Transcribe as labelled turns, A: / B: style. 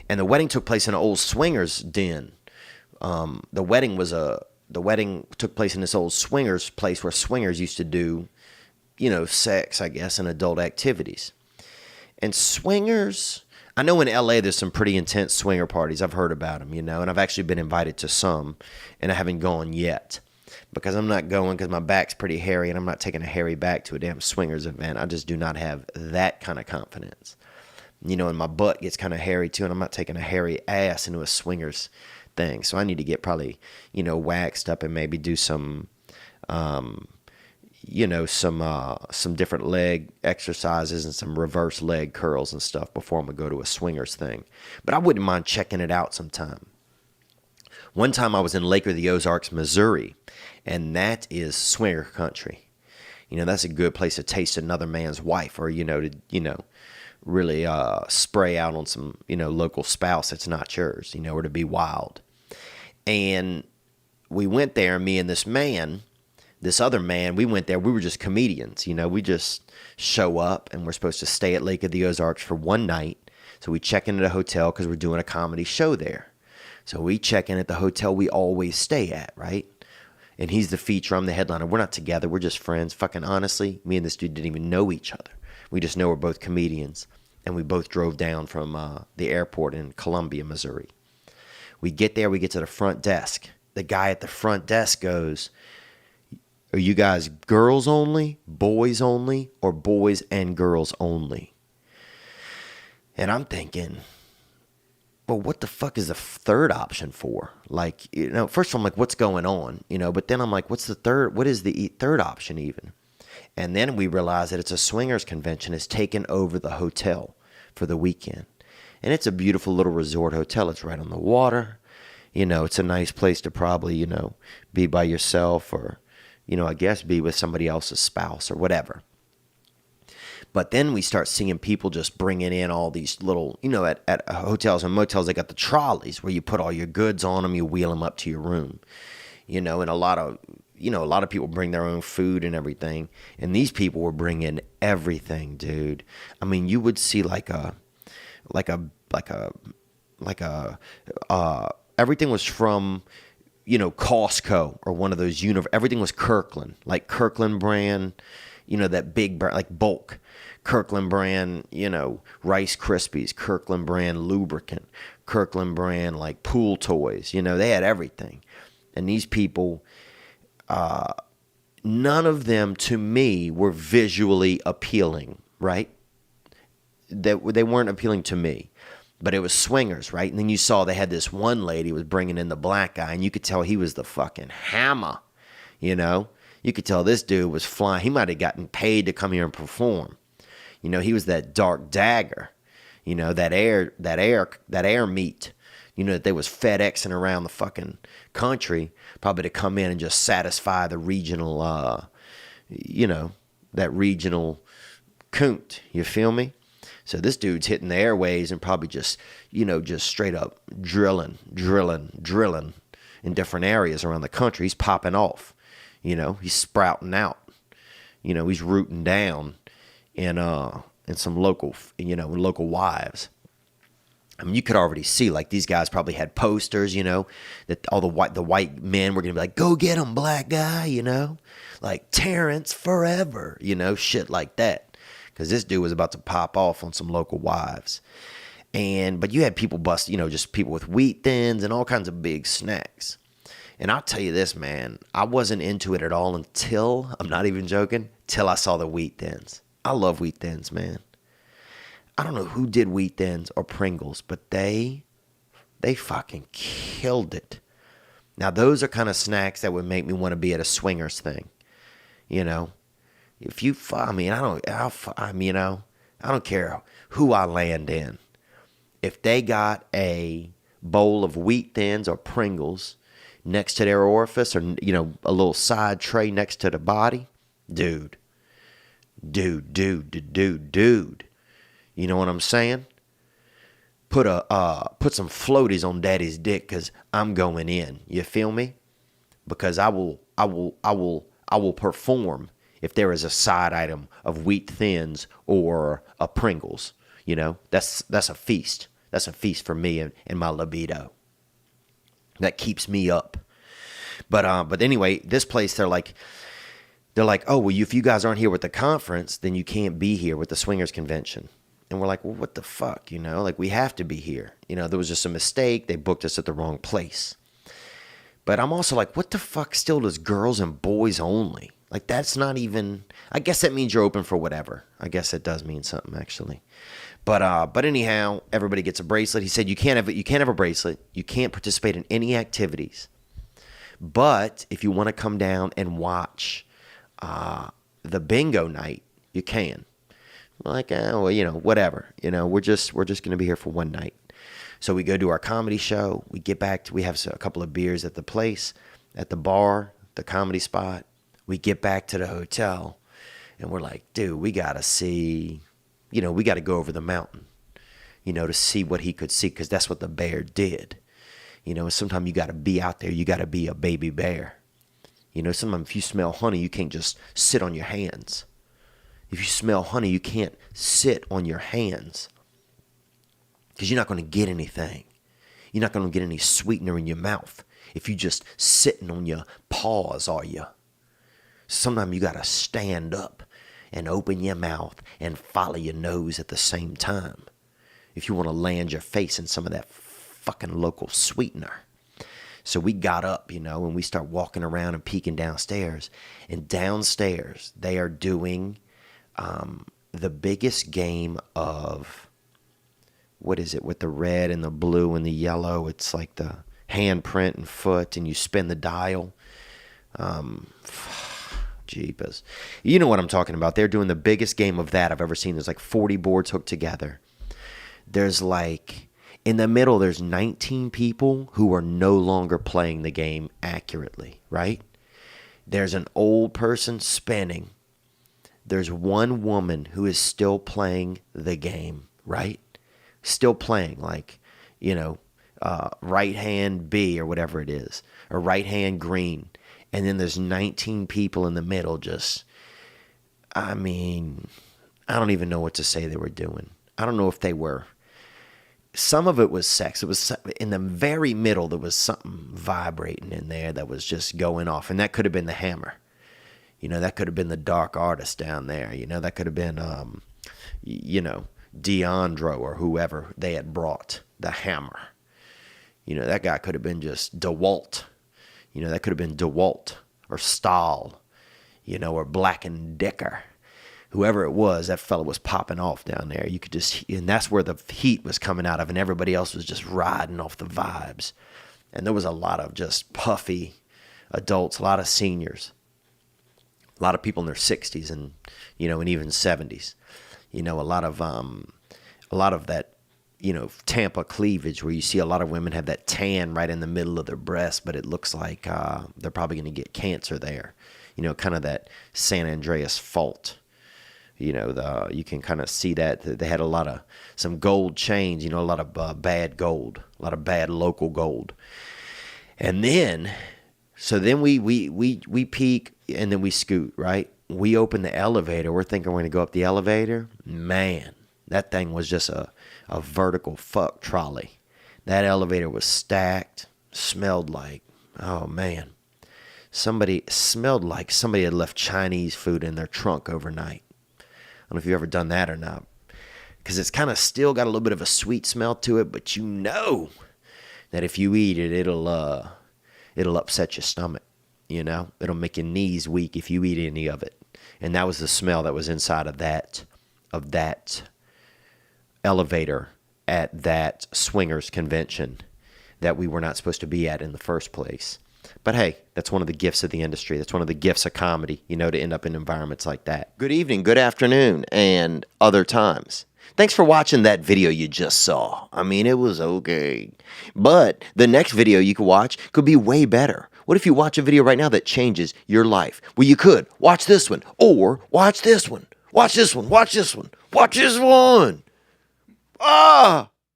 A: And the wedding took place in an old swingers den. The wedding took place in this old swingers place where swingers used to do, sex, I guess, and adult activities. And swingers, I know in LA there's some pretty intense swinger parties. I've heard about them, and I've actually been invited to some, and I haven't gone yet because I'm not going because my back's pretty hairy, and I'm not taking a hairy back to a damn swingers event. I just do not have that kind of confidence. And my butt gets kind of hairy too, and I'm not taking a hairy ass into a swingers thing. So I need to get probably, waxed up and maybe do some, some different leg exercises and some reverse leg curls and stuff before I'm going to go to a swingers thing. But I wouldn't mind checking it out sometime. One time I was in Lake of the Ozarks, Missouri, and that is swinger country. That's a good place to taste another man's wife or, really spray out on some, local spouse that's not yours, or to be wild. And we went there, me and this other man, we went there. We were just comedians, we just show up and we're supposed to stay at Lake of the Ozarks for one night. So we check into the hotel because we're doing a comedy show there. So we check in at the hotel we always stay at, right? And he's the feature, I'm the headliner. We're not together, we're just friends. Fucking honestly, me and this dude didn't even know each other. We just know we're both comedians. And we both drove down from the airport in Columbia, Missouri. We get there, we get to the front desk. The guy at the front desk goes, "Are you guys girls only, or boys and girls only?" And I'm thinking, well, what the fuck is the third option for? Like, first I'm like, what's going on? But then I'm like, what is the third option even? And then we realize that it's a swingers convention. It's taken over the hotel for the weekend. And it's a beautiful little resort hotel. It's right on the water. It's a nice place to probably, be by yourself or, I guess be with somebody else's spouse or whatever. But then we start seeing people just bringing in all these little, at hotels and motels, they got the trolleys where you put all your goods on them, you wheel them up to your room, and a lot of people bring their own food and everything. And these people were bringing everything, dude. I mean, you would see everything was from, Costco or one of those everything was Kirkland, like Kirkland brand, that big brand, like bulk. Kirkland brand, Rice Krispies, Kirkland brand lubricant, Kirkland brand like pool toys, they had everything. And these people, none of them to me were visually appealing, right? They weren't appealing to me, but it was swingers, right? And then you saw they had this one lady was bringing in the black guy, and you could tell he was the fucking hammer, You could tell this dude was flying. He might have gotten paid to come here and perform. He was that dark dagger, that air meat, that they was FedExing around the fucking country, probably to come in and just satisfy the regional, that regional coont. You feel me? So this dude's hitting the airways and probably just straight up drilling in different areas around the country. He's popping off. He's sprouting out. He's rooting down in some local wives. I mean, you could already see, like, these guys probably had posters, that all the white men were going to be like, "Go get him, black guy," like Terrence forever, shit like that. Because this dude was about to pop off on some local wives. But you had people bust, just people with wheat thins and all kinds of big snacks. And I'll tell you this, man, I wasn't into it at all until, I'm not even joking, till I saw the wheat thins. I love wheat thins, man. I don't know who did wheat thins or Pringles, but they fucking killed it. Now, those are kind of snacks that would make me want to be at a swingers thing. If you, I don't care who I land in. If they got a bowl of wheat thins or Pringles next to their orifice, or a little side tray next to the body, dude. You know what I'm saying? Put some floaties on daddy's dick, because I'm going in. You feel me? Because I will perform if there is a side item of wheat thins or a Pringles. That's a feast. That's a feast for me and my libido. That keeps me up. But anyway, this place, they're like, oh, well, if you guys aren't here with the conference, then you can't be here with the swingers convention. And we're like, well, what the fuck, like we have to be here. There was just a mistake. They booked us at the wrong place. But I'm also like, what the fuck still does girls and boys only? Like, that's not even, I guess that means you're open for whatever. I guess it does mean something, actually. But anyhow, everybody gets a bracelet. He said, you can't have a bracelet. You can't participate in any activities. But if you want to come down and watch the bingo night, you can. I'm like, well, whatever. We're just going to be here for one night. So we go do our comedy show. We get back we have a couple of beers at the place, at the bar, the comedy spot. We get back to the hotel, and we're like, dude, we got to see, we got to go over the mountain, to see what he could see, because that's what the bear did. Sometimes you got to be out there. You got to be a baby bear. Sometimes if you smell honey, you can't just sit on your hands. If you smell honey, you can't sit on your hands, because you're not going to get anything. You're not going to get any sweetener in your mouth if you just sitting on your paws, are you? Sometimes you got to stand up and open your mouth and follow your nose at the same time if you want to land your face in some of that fucking local sweetener. So we got up, and we start walking around and peeking downstairs. And downstairs, they are doing the biggest game of, what is it, with the red and the blue and the yellow? It's like the handprint and foot, and you spin the dial. Jeepers. You know what I'm talking about. They're doing the biggest game of that I've ever seen. There's like 40 boards hooked together. There's like, in the middle, there's 19 people who are no longer playing the game accurately, right? There's an old person spinning. There's one woman who is still playing the game, right? Still playing, like, right hand B or whatever it is, or right hand green. And then there's 19 people in the middle just, I don't even know what to say they were doing. I don't know if they were, some of it was sex. It was in the very middle, there was something vibrating in there that was just going off. And that could have been the hammer. That could have been the dark artist down there. That could have been, Deandro or whoever they had brought, the hammer. That guy could have been just DeWalt. That could have been DeWalt or Stahl, or Black and Decker. Whoever it was, that fella was popping off down there. You could just, and that's where the heat was coming out of, and everybody else was just riding off the vibes. And there was a lot of just puffy adults, a lot of seniors, a lot of people in their 60s and, and even 70s. A lot of that, Tampa cleavage, where you see a lot of women have that tan right in the middle of their breast, but it looks like they're probably going to get cancer there. Kind of that San Andreas fault. You can kind of see that they had some gold chains, a lot of bad gold, a lot of bad local gold. And then, we peak and then we scoot, right? We open the elevator. We're thinking we're going to go up the elevator. Man, that thing was just a vertical fuck trolley. That elevator was stacked, smelled like, oh man, smelled like somebody had left Chinese food in their trunk overnight. I don't know if you've ever done that or not, because it's kind of still got a little bit of a sweet smell to it, but that if you eat it, it'll upset your stomach. It'll make your knees weak if you eat any of it. And that was the smell that was inside of that elevator at that swingers convention that we were not supposed to be at in the first place. But hey, that's one of the gifts of the industry. That's one of the gifts of comedy, to end up in environments like that. Good evening, good afternoon, and other times. Thanks for watching that video you just saw. It was okay. But the next video you could watch could be way better. What if you watch a video right now that changes your life? Well, you could watch this one, or watch this one. Watch this one, watch this one, watch this one. Ah!